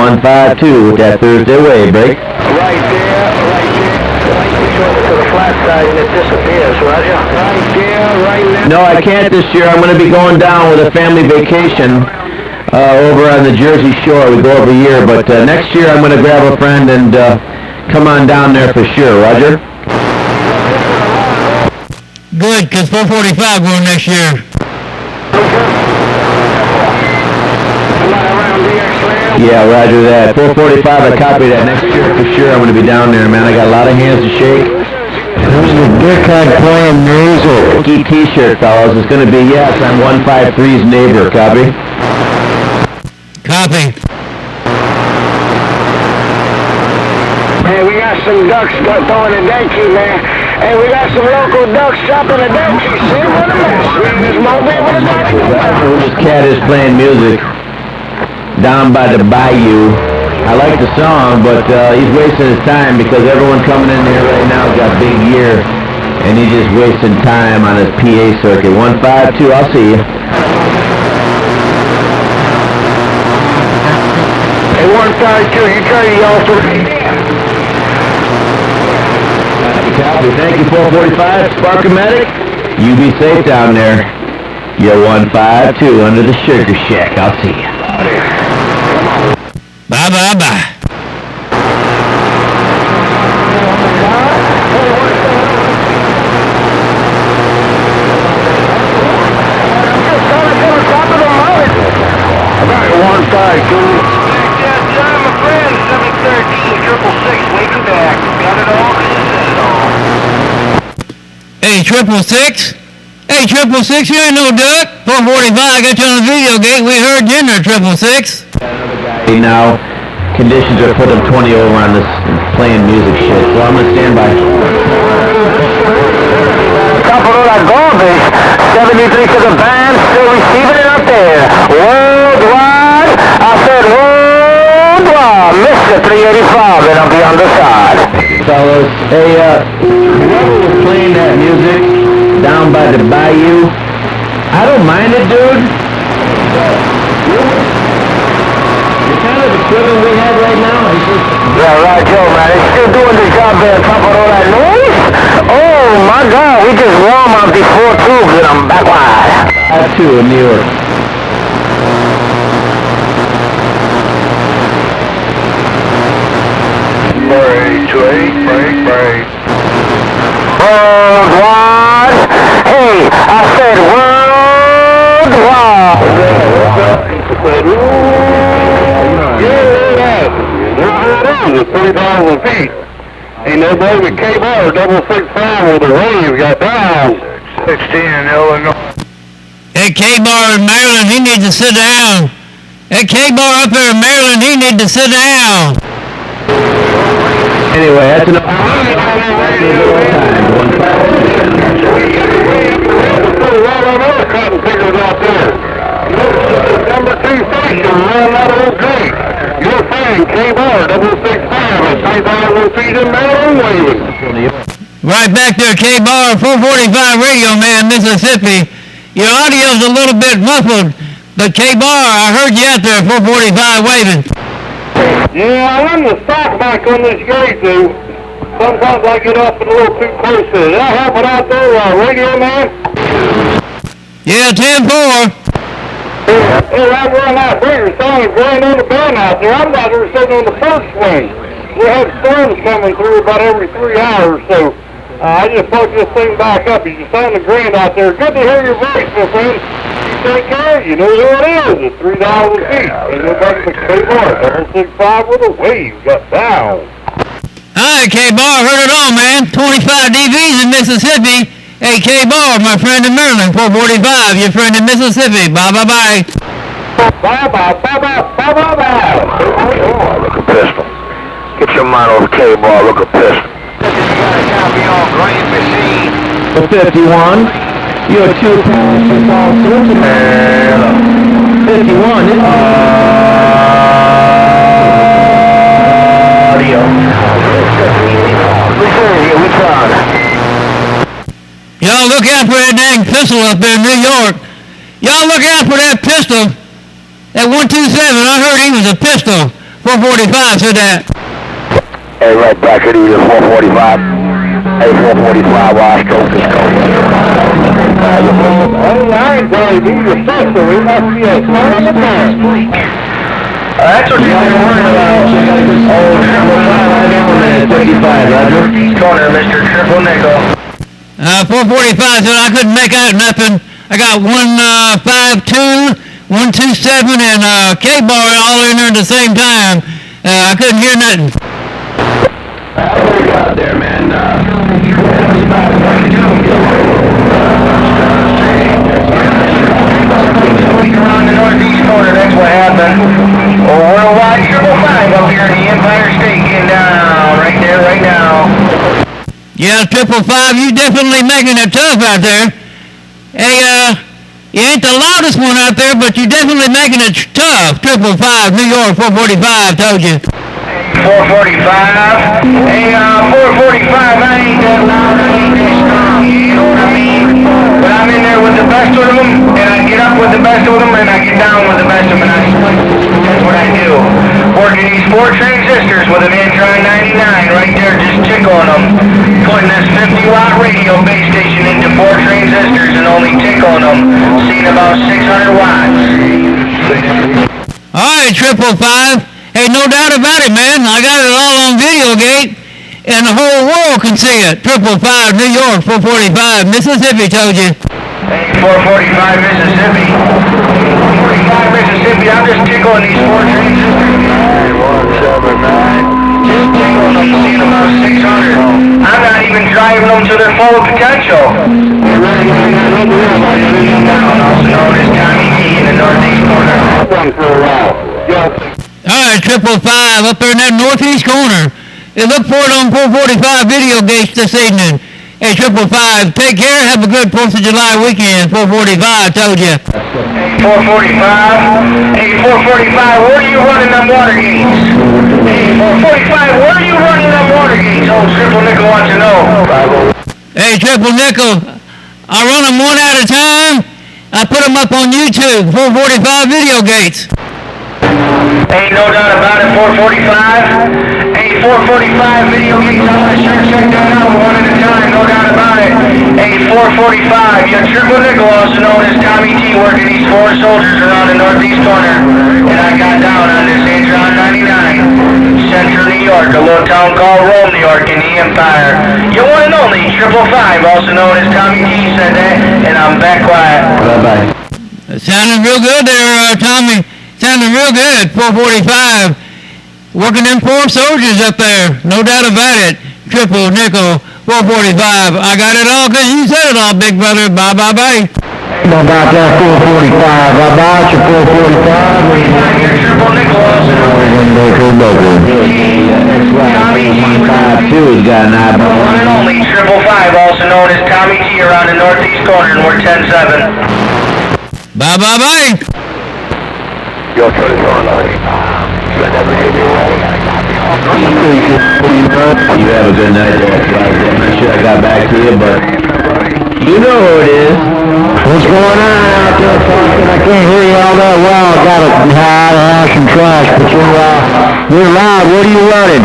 152 with that Thursday wave break. Right there. Switch over to the flat side and it disappears, Roger. Right there. No, I can't this year. I'm going to be going down with a family vacation over on the Jersey Shore. We go every year, but next year I'm going to grab a friend and come on down there for sure, Roger. Good, because 445 going next year. Yeah, roger that. 445, I copy that next year for sure. I'm going to be down there, man. I got a lot of hands to shake. Who's the dickhead playing music? Key T-shirt, fellas. It's going to be, yes, I'm 153's neighbor. Copy? Copy. Hey, we got some ducks throwing a denki, man. Hey, we got some local ducks chopping a denki. See what a mess, man. This won't be able to do. This cat is playing music down by the bayou. I like the song, but he's wasting his time because everyone coming in here right now has got big gear, and he's just wasting time on his PA circuit. 152, I'll see you. Hey, 152, you try to yell for me. Copy. Thank you, 445. Sparkomatic, you be safe down there. You're 152 under the Sugar Shack. I'll see you. Bye. Hey, 666? Hey, 666, you ain't no duck. 445, I got you on the video gate. We heard you in there, 666. Now, conditions are put up 20 over on this playing music shit, so I'm going to stand by. Top of all that garbage, 73 to the band, still receiving it up there. Worldwide, I said worldwide, Mr. 385, and I'll be on the side. Fellas, hey, whoever was playing that music down by the bayou, I don't mind it, dude. Equipment we have right now, it's just... Yeah, right, Joe, man. It's still doing the job there on top of all that noise. Oh, my God. We just warm up these 4 tubes and I'm back wide. I have 2 in New York. Break. Worldwide. Hey, I said worldwide. It's 3,000 feet. Ain't nobody with KBAR 665 with the wave got down. 16 in Illinois. Hey, KBAR in Maryland, he needs to sit down. Hey, KBAR up there in Maryland, he needs to sit down. Anyway, that's enough. Cotton pickers out there. Number 2 station, running out of old gate. Your friend, KBAR 665 at 3,000 feet in Maryland waving. Right back there, KBAR, 445 radio man, Mississippi. Your audio's a little bit muffled, but KBAR, I heard you out there, 445 waving. Yeah, I run the stock back on this gate, though. Sometimes I get up a little too close to it. Did I help it out there, radio man? Yeah, 10-4. Hey, I'm running out there, son, going on the band out there. I'm out there sitting on the first swing. We have storms coming through about every 3 hours, so I just plugged this thing back up. You just sound the grand out there. Good to hear your voice, my friend. You take care. You know who it is. It's 3,000 feet. Ain't nobody but KBAR 665 with a wave got down. All right, KBAR, heard it all, man. 25 DVs in Mississippi. Hey, KBAR, my friend in Maryland, 445, your friend in Mississippi. Bye-bye. Bye-bye. Oh, look a pistol. Get your mind off KBAR, look a pistol. The 51, you're 2 pounds from all sorts of 51, audio. We tried. Y'all look out for that dang pistol up there in New York. Y'all look out for that pistol. That 127, I heard he was a pistol. 445 said that. Hey, right back at you, 445. Hey, 445, Coast is coast. Hey, I ain't going to be your sister. We must be a son of a man. That's what you're worried about. Oh, Triple 5, Roger. Corner, Mr. Triple Nickel. 445 said I couldn't make out nothing. I got 152, 127, and KBAR all in there at the same time. I couldn't hear nothing. What we got there, man? Around the northeast corner, that's what happened. Worldwide Triple 5 up here in the Empire State, getting down right there, right now. Yeah, 555, you definitely making it tough out there. Hey, you ain't the loudest one out there, but you definitely making it tough. 555, New York, 445, told you. 445. Hey, 445, I ain't that loud, I ain't that strong, you know what I mean? But I'm in there with the best of them, and I get up with the best of them, and I get down with the best of them, and that's what I do. Working these 4 transistors with a Mantron 99 right there, just tickling them. Putting this 50-watt radio base station into 4 transistors and only tickling them. Seeing about 600 watts. All right, 555. Hey, no doubt about it, man. I got it all on Videogate, and the whole world can see it. 555, New York, 445, Mississippi, told you. Hey, 445, Mississippi. 445, Mississippi. I'm just tickling these 4 transistors. 179. Just tickling them, seeing about 600. I'm not even driving them to their full potential. Also known as Tommy D in the northeast corner. All right, 555, up there in that northeast corner. Hey, look for it on 445 Videogates this evening. Hey, 555, take care. Have a good 4th of July weekend. 445, told you. Hey, 445. Hey, 445, where are you running them water gates? Hey, 445, where are you running them water gates? Oh, Triple Nickel wants to know. Hey, Triple Nickel, I run them one at a time. I put them up on YouTube, 445 Videogates. Ain't no doubt about it, 445. Hey, 445 video games, I'm gonna sure check that out one at a time, no doubt about it. Hey, 445, your Triple Nickel, also known as Tommy T, working these 4 soldiers around the northeast corner. And I got down on this Antron 99, Central New York, a little town called Rome, New York, in the Empire. Your one and only 555, also known as Tommy T, said that, and I'm back quiet. Bye-bye. Sounding real good there, Tommy. Sounding real good, 445. Working them 4 soldiers up there, no doubt about it. Triple Nickel, 445. I got it all because you said it all, big brother. Bye, bye, bye. How about that 445? How about your 445? Your Triple Nickel, also known as Tommy T, 152 has got an eyeball. one and only 555, also known as Tommy T, around the northeast corner, and we're 10-7. Bye, bye, bye. Yo, turn it on, You have a good night there, guys. I'm not sure I got back to you, but you know who it is. What's going on out there, Parker? I can't hear you all that well. I got to have some trash, but you're loud. What are you running?